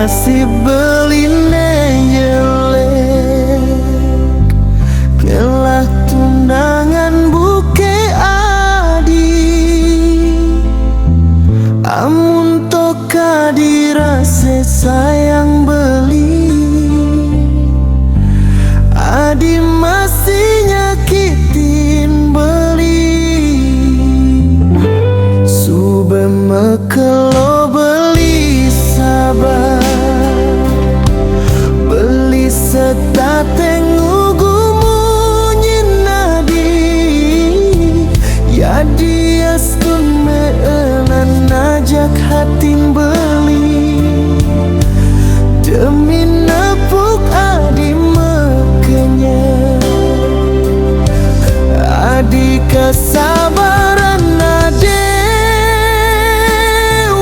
kasih beli jelek kelah tunangan buke adi amun toka dirase sayang beli adi masih nyakitin beli sube mekelo beli sabar beli setateng ugumu nyinadi ya dia stun meelan najak hatin beli demi nepuk adi mekenya adi kesabaran ade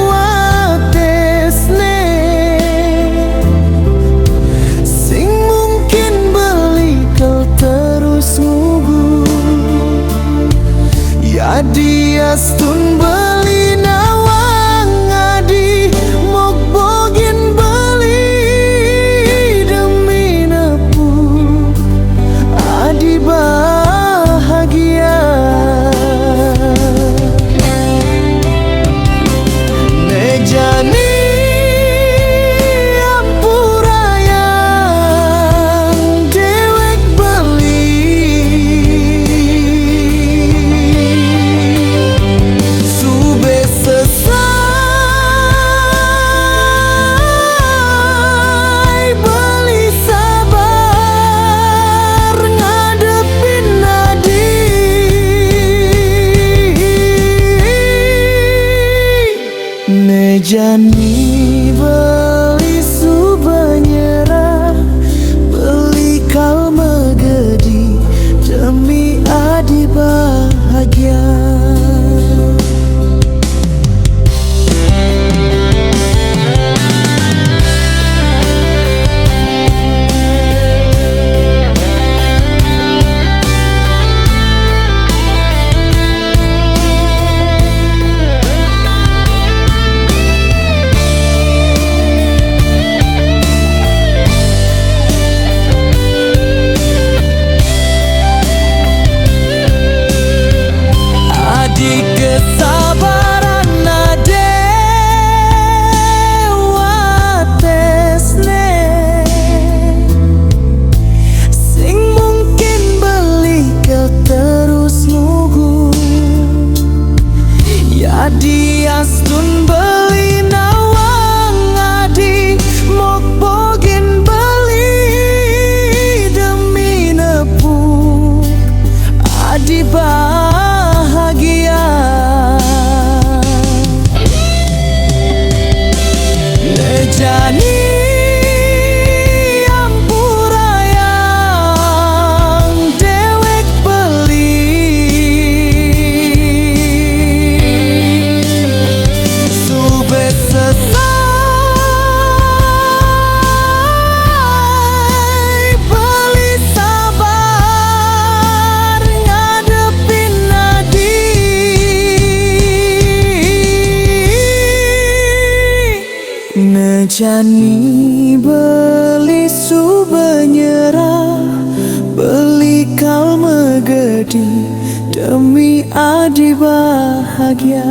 watesne sing mungkin beli kau terus ngugu ya dia stun beli nawang adi mok bogin beli demi nepuk adi bahagia nejani ampurayang dewek beli sube selesai beli sabar ngadepin nadi nejani beli suba nyerah beli kalma gedi demi adi bahagia kesabaran ade watesne sing mungkin beli kau terus ngugu ya dia stun beli nawang adi mok bogin beli demi nepuk adi bahagia nejani ampurayang dewek beli sube selesai beli sabar ngadepin nadi nejani beli suba nyerah beli kalma gedi demi adi bahagia.